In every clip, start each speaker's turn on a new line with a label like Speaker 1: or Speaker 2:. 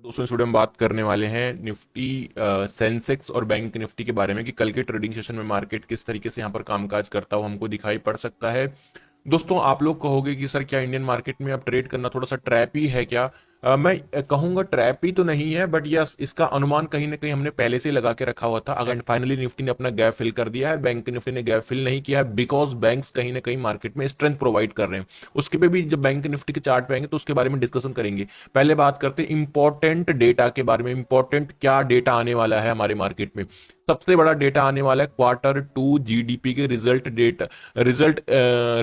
Speaker 1: दोस्तों इस वीडियो में बात करने वाले हैं निफ्टी सेंसेक्स और बैंक निफ्टी के बारे में कि कल के ट्रेडिंग सेशन में मार्केट किस तरीके से यहाँ पर कामकाज करता हुआ हमको दिखाई पड़ सकता है। दोस्तों आप लोग कहोगे कि सर क्या इंडियन मार्केट में अब ट्रेड करना थोड़ा सा ट्रैप ही है क्या? मैं कहूंगा ट्रैप ही तो नहीं है, बट यस इसका अनुमान कहीं ना कहीं हमने पहले से लगा के रखा हुआ था। अगर फाइनली निफ्टी ने अपना गैप फिल कर दिया है, बैंक निफ्टी ने गैप फिल नहीं किया है, बिकॉज बैंक्स कहीं ना कहीं मार्केट में स्ट्रेंथ प्रोवाइड कर रहे हैं। उसके पे भी जब बैंक निफ्टी के चार्ट पे आएंगे तो उसके बारे में डिस्कशन करेंगे। पहले बात करते हैं इंपॉर्टेंट डेटा के बारे में। इंपॉर्टेंट क्या डेटा आने वाला है हमारे मार्केट में? सबसे बड़ा डेटा आने वाला है क्वार्टर 2 जीडीपी के रिजल्ट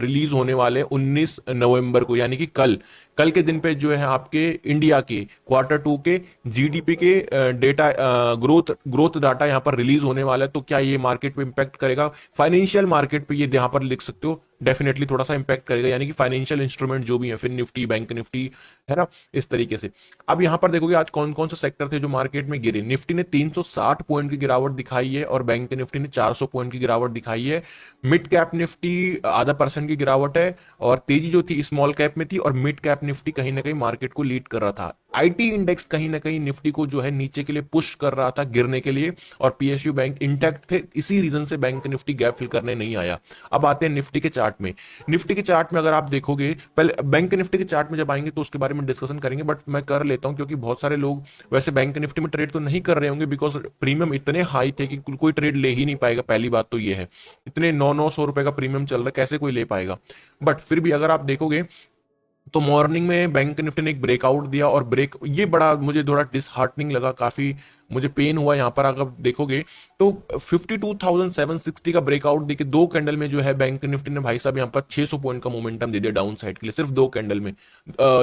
Speaker 1: रिलीज होने वाले 19 नवंबर को, यानी कि कल कल के दिन पे जो है आपके इंडिया के क्वार्टर 2 के जीडीपी के डेटा ग्रोथ ग्रोथ डाटा यहाँ पर रिलीज होने वाला है। तो क्या ये मार्केट पे इंपैक्ट करेगा? फाइनेंशियल मार्केट पे ये यहाँ पर लिख सकते हो, डेफिनेटली थोड़ा सा इंपैक्ट करेगा, यानी कि फाइनेंशियल इंस्ट्रूमेंट जो भी है, फिर निफ्टी बैंक निफ्टी है ना, इस तरीके से। अब यहां पर देखोगे आज कौन कौन से सेक्टर थे जो मार्केट में गिरे। निफ्टी ने 360 पॉइंट की गिरावट दिखाई है और बैंक निफ्टी ने 400 पॉइंट की गिरावट दिखाई है। मिड कैप निफ्टी आधा परसेंट की गिरावट है और तेजी जो थी स्मॉल कैप में थी, और मिड कैप निफ्टी कहीं ना कहीं मार्केट को लीड कर रहा था। आईटी इंडेक्स कहीं ना कहीं निफ्टी को जो है नीचे के लिए पुश कर रहा था गिरने के लिए, और पीएसयू बैंक इंटैक्ट थे। इसी रीजन से बैंक निफ्टी गैप फिल करने नहीं आया। अब आते हैं निफ्टी के चार्ट में। निफ्टी के चार्ट में अगर आप देखोगे, पहले बैंक निफ्टी के चार्ट में जब आएंगे तो उसके बारे में डिस्कशन करेंगे, बट मैं कर लेता हूं क्योंकि बहुत सारे लोग वैसे बैंक निफ्टी में ट्रेड तो नहीं कर रहे होंगे, बिकॉज प्रीमियम इतने हाई थे कि कोई ट्रेड ले ही नहीं पाएगा। पहली बात तो ये है, इतने 900 900 रुपए का प्रीमियम चल रहा है, कैसे कोई ले पाएगा? बट फिर भी अगर आप देखोगे तो मॉर्निंग में बैंक निफ्टी ने एक ब्रेकआउट दिया, और ब्रेक ये बड़ा मुझे थोड़ा डिसहार्टनिंग लगा, काफी मुझे पेन हुआ यहाँ पर। अगर देखोगे तो 52,760 का ब्रेकआउट देके दो कैंडल में जो है बैंक निफ्टी ने भाई साहब यहाँ पर 600 पॉइंट का मोमेंटम दे दिया डाउन साइड के लिए, सिर्फ दो कैंडल में।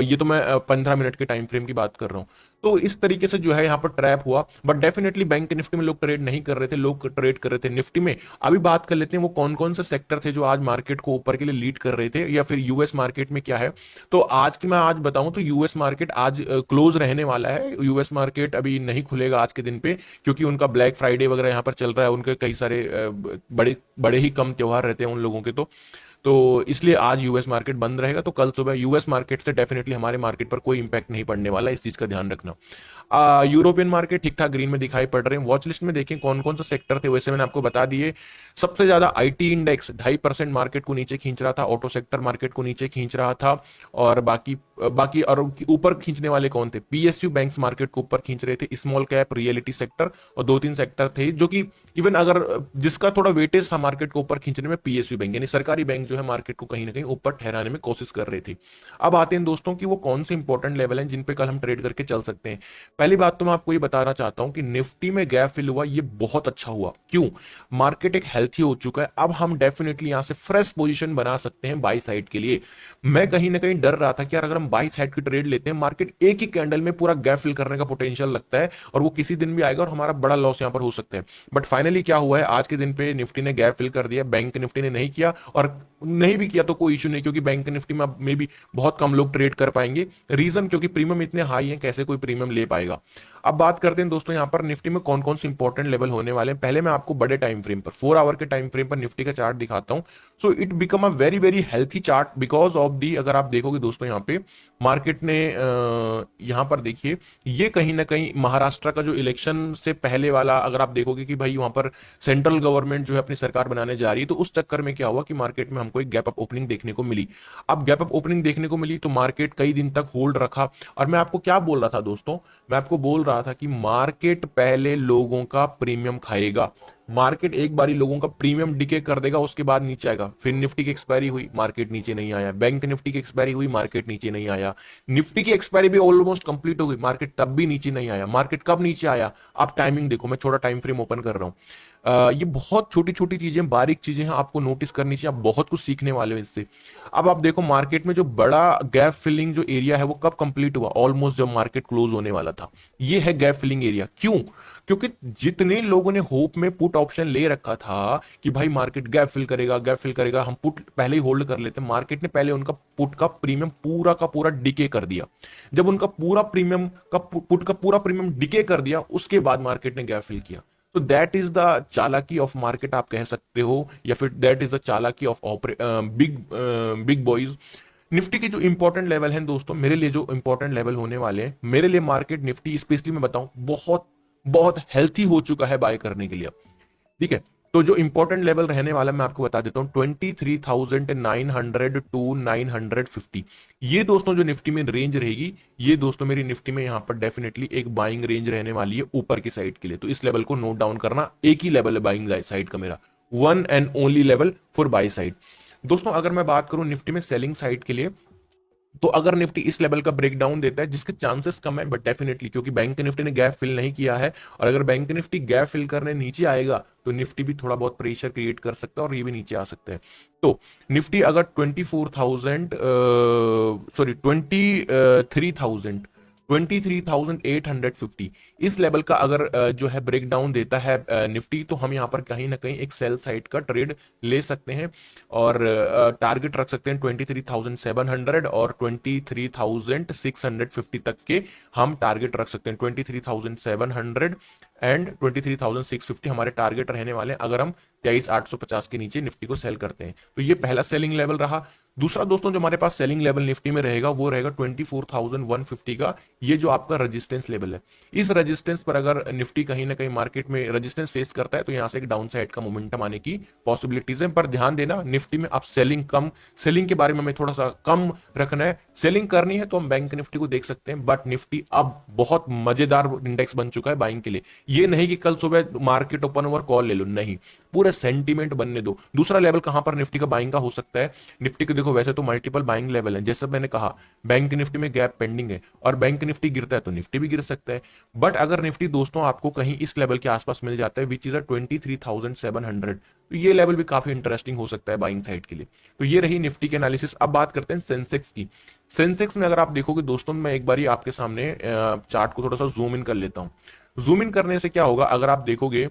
Speaker 1: ये तो मैं 15 मिनट के टाइम फ्रेम की बात कर रहा हूँ। तो इस तरीके से जो है यहाँ पर ट्रैप हुआ, बट डेफिनेटली बैंक निफ्टी में लोग ट्रेड नहीं कर रहे थे, लोग ट्रेड कर रहे थे निफ्टी में। अभी बात कर लेते हैं वो कौन कौन से सेक्टर थे जो आज मार्केट को ऊपर के लिए लीड कर रहे थे, या फिर यूएस मार्केट में क्या है। तो आज की मैं आज बताऊं तो यूएस मार्केट आज क्लोज रहने वाला है। यूएस मार्केट अभी नहीं खुलेगा आज के दिन पे, क्योंकि उनका ब्लैक फ्राइडे वगैरह यहाँ पर चल रहा है। उनके कई सारे बड़े बड़े ही कम त्योहार रहते हैं उन लोगों के। तो इसलिए आज यूएस मार्केट बंद रहेगा। तो कल सुबह यूएस मार्केट से डेफिनेटली हमारे मार्केट पर कोई इंपैक्ट नहीं पड़ने वाला, इस चीज का ध्यान रखना। यूरोपियन मार्केट ठीक ठाक ग्रीन में दिखाई पड़ रहे हैं। वॉच लिस्ट में देखें कौन कौन से सेक्टर थे, वैसे मैंने आपको बता दिए। सबसे ज्यादा आईटी इंडेक्स 2.5% मार्केट को नीचे खींच रहा था, ऑटो सेक्टर मार्केट को नीचे खींच रहा था। और बाकी बाकी और ऊपर खींचने वाले कौन थे? पीएसयू बैंक्स मार्केट को ऊपर खींच रहे थे, स्मॉल कैप रियलिटी सेक्टर और दो तीन सेक्टर थे जो कि इवन अगर जिसका थोड़ा वेटेज था मार्केट को ऊपर खींचने में, पीएसयू बैंक यानी सरकारी बैंक जो है मार्केट को कहीं ना कहीं ऊपर ठहराने में कोशिश कर रही थी। अब आते हैं दोस्तों कि वो कौन से इंपॉर्टेंट लेवल हैं जिन पे कल हम ट्रेड करके चल सकते हैं। पहली बात तो मैं आपको ये बताना चाहता हूं कि निफ्टी में गैप फिल हुआ, ये बहुत अच्छा हुआ। क्यों? मार्केट एक हेल्थी हो चुका है। अब हम डेफिनेटली यहां से फ्रेश पोजीशन बना सकते हैं बाई साइड के लिए। मैं कहीं ना कहीं डर रहा था कि यार अगर हम बाई साइड की ट्रेड लेते हैं, मार्केट एक ही कैंडल में पूरा गैप फिल करने का पोटेंशियल लगता है, और वो किसी दिन भी आएगा और हमारा बड़ा लॉस यहां पर हो सकता है। बट फाइनली क्या हुआ है, आज के दिन पे निफ्टी ने गैप फिल कर दिया, बैंक निफ्टी ने नहीं किया। और नहीं भी किया तो कोई इशू नहीं, क्योंकि बैंक निफ्टी में मे भी बहुत कम लोग ट्रेड कर पाएंगे। रीजन क्योंकि प्रीमियम इतने हाई है, कैसे कोई प्रीमियम ले पाएगा। अब बात करते हैं दोस्तों यहाँ पर निफ्टी में कौन कौन से इंपॉर्टेंट लेवल होने वाले हैं। पहले मैं आपको बड़े टाइम फ्रेम पर 4 आवर के टाइम फ्रेम पर निफ्टी का चार्ट दिखाता हूं। So it become a very very healthy chart because of the, अगर आप देखोगे दोस्तों यहाँ पे मार्केट ने यहाँ पर देखिए, ये कहीं ना कहीं महाराष्ट्र का जो इलेक्शन से पहले वाला, अगर आप देखोगे कि भाई वहां पर सेंट्रल गवर्नमेंट जो है अपनी सरकार बनाने जा रही है, तो उस चक्कर में क्या हुआ कि मार्केट में हमको एक गैप अप ओपनिंग देखने को मिली। अब गैप अप ओपनिंग देखने को मिली तो मार्केट कई दिन तक होल्ड रखा। और मैं आपको क्या बोल रहा था दोस्तों, मैं आपको बोल रहा था कि मार्केट पहले लोगों का प्रीमियम खाएगा। मार्केट एक बारी लोगों का प्रीमियम डिके कर देगा, उसके बाद नीचे आएगा। फिर निफ्टी की एक्सपायरी हुई, मार्केट नीचे नहीं आया। बैंक निफ्टी की एक्सपायरी हुई, मार्केट नीचे नहीं आया। निफ्टी की एक्सपायरी भी ऑलमोस्ट कंप्लीट हो गई, मार्केट तब भी नीचे नहीं आया। मार्केट कब नीचे आया? आप टाइमिंग देखो, मैं छोटा टाइम फ्रेम ओपन कर रहा हूं। ये बहुत छोटी छोटी चीजें, बारीक चीजें हैं, आपको नोटिस करनी चाहिए। आप बहुत कुछ सीखने वाले हो इससे। अब आप देखो मार्केट में जो बड़ा गैप फिलिंग जो एरिया है वो कब कंप्लीट हुआ? ऑलमोस्ट जब मार्केट क्लोज होने वाला था। ये है गैप फिलिंग एरिया। क्यों? क्योंकि जितने लोगों ने होप में पुट ऑप्शन ले रखा था कि भाई मार्केट गैप फिल करेगा, गैप फिल करेगा, हम पुट पहले ही होल्ड कर लेते, मार्केट ने पहले उनका पुट का प्रीमियम पूरा का पूरा डिके कर दिया। जब उनका पूरा प्रीमियम का पुट का पूरा प्रीमियम डिके कर दिया, उसके बाद मार्केट ने गैप फिल किया। तो दैट इज द चालाकी ऑफ मार्केट आप कह सकते हो, या फिर दैट इज द चालाकी of big big boys. Nifty के जो इंपॉर्टेंट लेवल हैं दोस्तों, मेरे लिए जो इंपॉर्टेंट लेवल होने वाले हैं, मेरे लिए मार्केट निफ्टी स्पेशली मैं बताऊं बहुत बहुत हेल्थी हो चुका है बाय करने के लिए अब। ठीक है, तो जो इंपॉर्टेंट लेवल रहने वाला मैं आपको बता देता हूं, 23,900 टू 950। ये दोस्तों जो निफ्टी में रेंज रहेगी, ये दोस्तों मेरी निफ्टी में यहां पर डेफिनेटली एक बाइंग रेंज रहने वाली है ऊपर की साइड के लिए। तो इस लेवल को नोट डाउन करना, एक ही लेवल है बाइंग साइड का मेरा, one and only level for by side. दोस्तों अगर मैं बात करूं निफ्टी में सेलिंग साइड के लिए, तो अगर निफ्टी इस लेवल का ब्रेकडाउन देता है, जिसके चांसेस कम है बट डेफिनेटली, क्योंकि बैंक निफ्टी ने गैप फिल नहीं किया है, और अगर बैंक निफ्टी गैप फिल करने नीचे आएगा तो निफ्टी भी थोड़ा बहुत प्रेशर क्रिएट कर सकता है और ये भी नीचे आ सकता है। तो निफ्टी अगर 24,000 सॉरी 23,850 इस लेवल का अगर जो है ब्रेकडाउन देता है निफ्टी, तो हम यहाँ पर कहीं ना कहीं एक सेल साइड का ट्रेड ले सकते हैं और टारगेट रख सकते हैं 23,700 और 23,650 तक के हम टारगेट रख सकते हैं। 23,700 एंड 23,650 हमारे टारगेट रहने वाले हैं अगर हम 23,850 के नीचे निफ्टी को सेल करते हैं। तो ये पहला सेलिंग लेवल रहा। दूसरा दोस्तों जो हमारे पास सेलिंग लेवल निफ्टी में रहेगा वो रहेगा 24,150 का, ये जो आपका रेजिस्टेंस लेवल है। इस रेजिस्टेंस पर अगर निफ्टी कहीं ना कहीं मार्केट में रेजिस्टेंस फेस करता है तो यहां से एक डाउन साइड का मोमेंटम आने की पॉसिबिलिटीज है। पर ध्यान देना निफ्टी में आप सेलिंग के बारे में हमें थोड़ा सा कम रखना है। सेलिंग करनी है तो हम बैंक निफ्टी को देख सकते हैं, बट निफ्टी अब बहुत मजेदार इंडेक्स बन चुका है बाइंग के लिए। ये नहीं कि कल सुबह मार्केट ओपन ओवर कॉल ले लो, नहीं, पूरे सेंटीमेंट बनने दो। दूसरा लेवल कहां पर निफ्टी का बाइंग का हो सकता है, निफ्टी के देखो वैसे तो मल्टीपल बाइंग लेवल है, जैसे मैंने कहा बैंक निफ्टी में गैप पेंडिंग है और बैंक निफ्टी गिरता है तो निफ्टी भी गिर सकता है। बट अगर निफ्टी दोस्तों आपको कहीं इस लेवल के आसपास मिल जाता है विच इज 23,700, तो ये लेवल भी काफी इंटरेस्टिंग हो सकता है बाइंग साइड के लिए। तो ये रही निफ्टी के एनालिसिस। अब बात करते हैं सेंसेक्स की। सेंसेक्स में अगर आप देखोगे दोस्तों, मैं एक बार आपके सामने चार्ट को थोड़ा सा जूम इन कर लेता हूं। जूम इन करने से क्या होगा, अगर आप देखोगे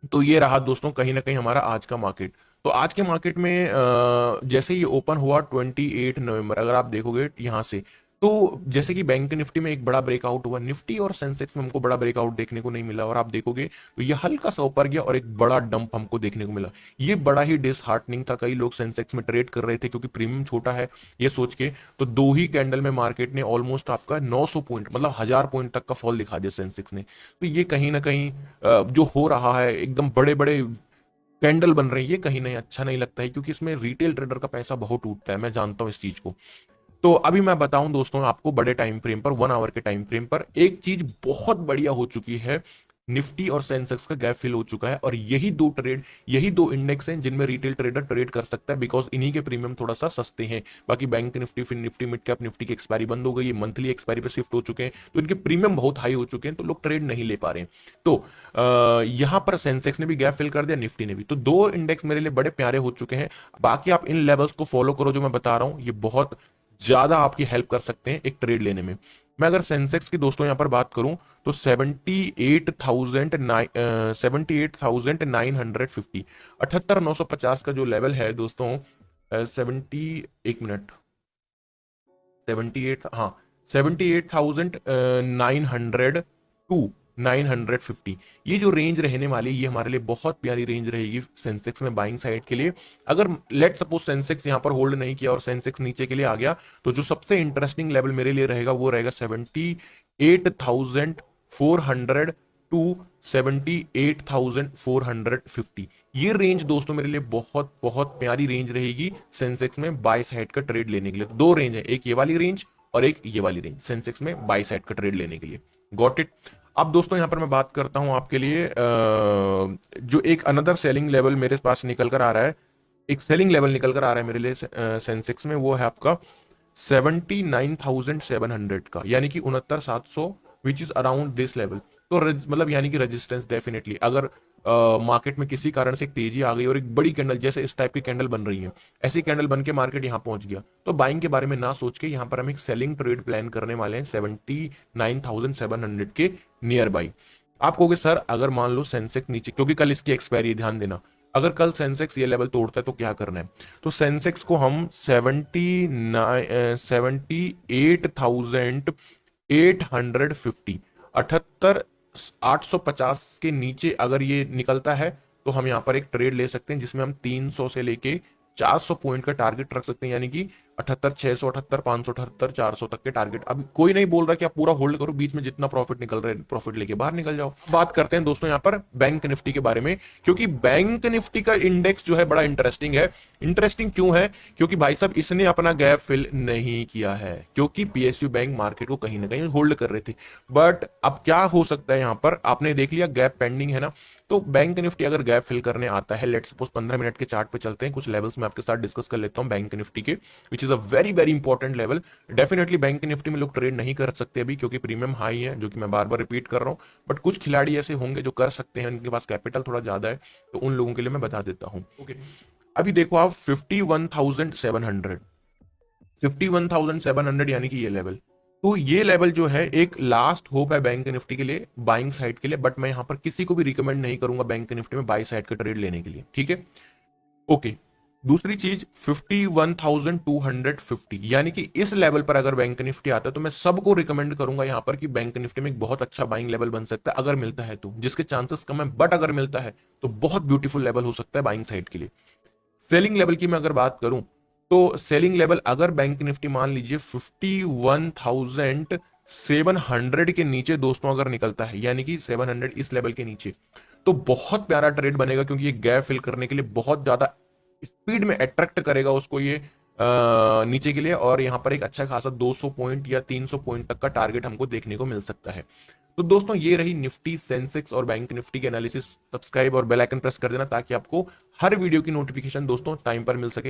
Speaker 1: तो ये रहा दोस्तों कहीं ना कहीं हमारा आज का मार्केट। तो आज के मार्केट में जैसे ये ओपन हुआ 28 नवंबर, अगर आप देखोगे यहां से, तो जैसे कि बैंक निफ्टी में एक बड़ा ब्रेकआउट हुआ, निफ्टी और सेंसेक्स में हमको बड़ा ब्रेकआउट देखने को नहीं मिला, और आप देखोगे तो ये हल्का सा ऊपर गया और एक बड़ा डंप हमको देखने को मिला। ये बड़ा ही डिसहार्टनिंग था। कई लोग सेंसेक्स में ट्रेड कर रहे थे क्योंकि प्रीमियम छोटा है ये सोच के। तो दो ही कैंडल में मार्केट ने ऑलमोस्ट आपका 900 पॉइंट मतलब 1000 पॉइंट तक का फॉल दिखा दिया सेंसेक्स ने। तो ये कहीं ना कहीं जो हो रहा है, एकदम बड़े बड़े कैंडल बन रही है, ये कहीं नहीं अच्छा नहीं लगता है, क्योंकि इसमें रिटेल ट्रेडर का पैसा बहुत टूटता है, मैं जानता हूं इस चीज को। तो अभी मैं बताऊं दोस्तों आपको बड़े टाइम फ्रेम पर, 1 आवर के टाइम फ्रेम पर एक चीज बहुत बढ़िया हो चुकी है। निफ्टी और सेंसेक्स का गैप फिल हो चुका है और यही दो इंडेक्स हैं जिनमें रिटेल ट्रेडर ट्रेड कर सकता है, बिकॉज इन्हीं के प्रीमियम थोड़ा सा सस्ते हैं। बाकी बैंक निफ्टी, फिर निफ्टी, मिड कैप निफ्टी की एक्सपायरी बंद हो गई, ये मंथली एक्सपायरी पे शिफ्ट हो चुके हैं, तो इनके प्रीमियम बहुत हाई हो चुके हैं, तो लोग ट्रेड नहीं ले पा रहे हैं। तो यहां पर सेंसेक्स ने भी गैप फिल कर दिया, निफ्टी ने भी। तो दो इंडेक्स मेरे लिए बड़े प्यारे हो चुके हैं। बाकी आप इन लेवल्स को फॉलो करो जो मैं बता रहा हूं, ये बहुत ज्यादा आपकी हेल्प कर सकते हैं एक ट्रेड लेने में। मैं अगर सेंसेक्स की दोस्तों यहां पर बात करूं तो 78,950, 78,950 का जो लेवल है दोस्तों, 70, एक मिनट, 78, हाँ, 78,900 टू 950, ये जो रेंज रहने वाली है ये हमारे लिए बहुत प्यारी रेंज रहेगी सेंसेक्स में बाइंग साइड के लिए। अगर लेट सपोज सेंसेक्स यहां पर होल्ड नहीं किया और सेंसेक्स नीचे के लिए आ गया, तो जो सबसे इंटरेस्टिंग लेवल मेरे लिए रहेगा वो रहेगा 78,400 टू 78,450। ये रेंज दोस्तों मेरे लिए बहुत बहुत प्यारी रेंज रहेगी सेंसेक्स में बाय साइड का ट्रेड लेने के लिए। दो रेंज है, एक ये वाली रेंज और एक ये वाली रेंज, सेंसेक्स में बाय साइड का ट्रेड लेने के लिए। Got it. अब दोस्तों यहां पर मैं बात करता हूं आपके लिए जो एक अनदर सेलिंग लेवल मेरे पास निकल कर आ रहा है, एक सेलिंग लेवल निकल कर आ रहा है मेरे लिए सेंसेक्स में, वो है आपका 79,700 का, यानी कि 69,700, which is around this level. तो मतलब यानी कि रेजिस्टेंस डेफिनेटली, अगर मार्केट में किसी कारण से एक तेजी आ गई और एक बड़ी कैंडल, जैसे इस टाइप की कैंडल बन रही है, ऐसी कैंडल बन के मार्केट यहां पहुंच गया, तो बाइंग के बारे में ना सोच के यहां पर हम एक सेलिंग ट्रेड प्लान करने वाले हैं 79,700 के नियर बाई। आप कहोगे सर अगर मान लो सेंसेक्स नीचे, क्योंकि कल इसकी एक्सपायरी, ध्यान देना, अगर कल सेंसेक्स ये लेवल तोड़ता है तो क्या करना है, तो सेंसेक्स को हम 78,850, 78,850 के नीचे अगर ये निकलता है तो हम यहां पर एक ट्रेड ले सकते हैं जिसमें हम 300 से लेके 400 पॉइंट का टारगेट रख सकते हैं, यानी कि 78, 678, 578, 400 तक के टारगेट। अभी कोई नहीं बोल रहा कि आप पूरा होल्ड करो, बीच में जितना प्रॉफिट निकल रहा है प्रॉफिट लेके बाहर निकल जाओ। बात करते हैं दोस्तों यहाँ पर बैंक निफ्टी के बारे में, क्योंकि बैंक निफ्टी का इंडेक्स जो है बड़ा इंटरेस्टिंग है। इंटरेस्टिंग क्यों है? क्योंकि भाई साहब इसने अपना गैप फिल नहीं किया है, क्योंकि पीएसयू बैंक मार्केट को कहीं ना कहीं होल्ड कर रहे थे। बट अब क्या हो सकता है, यहां पर आपने देख लिया गैप पेंडिंग है ना, तो बैंक निफ्टी अगर गैप फिल करने आता है, लेट्स सपोज 15 मिनट के चार्ट पे चलते हैं, कुछ लेवल्स में आपके साथ डिस्कस कर लेता हूं बैंक निफ्टी के, which is a very very important level. Definitely bank Nifty में लोग ट्रेड नहीं कर सकते अभी, क्योंकि प्रीमियम हाई है, जो कि मैं बार बार रिपीट कर रहा हूं। बट कुछ खिलाड़ी ऐसे होंगे जो कर सकते हैं, उनके पास कैपिटल थोड़ा ज्यादा है, तो उन लोगों के लिए मैं बता देता हूं। ओके, अभी देखो आप 51,700, 51,700 यानी कि ये लेवल, तो ये लेवल जो है एक लास्ट होप है बैंक निफ्टी के लिए, बाइंग साइड के लिए। बट मैं यहां पर किसी को भी रिकमेंड नहीं करूंगा बैंक निफ्टी में बाई साइड का ट्रेड लेने के लिए, ठीक है। ओके, दूसरी चीज 51,250, यानी कि इस लेवल पर अगर बैंक निफ्टी आता है तो मैं सबको रिकमेंड करूंगा यहां पर कि बैंक निफ्टी में एक बहुत अच्छा बाइंग लेवल बन सकता है, अगर मिलता है तो, जिसके चांसेस कम है, बट अगर मिलता है तो बहुत ब्यूटीफुल लेवल हो सकता है बाइंग साइड के लिए। सेलिंग लेवल की मैं अगर बात करूं, तो सेलिंग लेवल अगर बैंक निफ्टी मान लीजिए 51,700 के नीचे दोस्तों अगर निकलता है, यानी कि 700 इस लेवल के नीचे, तो बहुत प्यारा ट्रेड बनेगा, क्योंकि ये गैप फिल करने के लिए बहुत ज्यादा स्पीड में अट्रैक्ट करेगा उसको ये नीचे के लिए, और यहां पर एक अच्छा खासा 200 पॉइंट या 300 पॉइंट तक का टारगेट हमको देखने को मिल सकता है। तो दोस्तों ये रही निफ्टी, सेंसेक्स और बैंक निफ्टी के एनालिसिस। सब्सक्राइब और बेल आइकन प्रेस कर देना ताकि आपको हर वीडियो की नोटिफिकेशन दोस्तों टाइम पर मिल सके।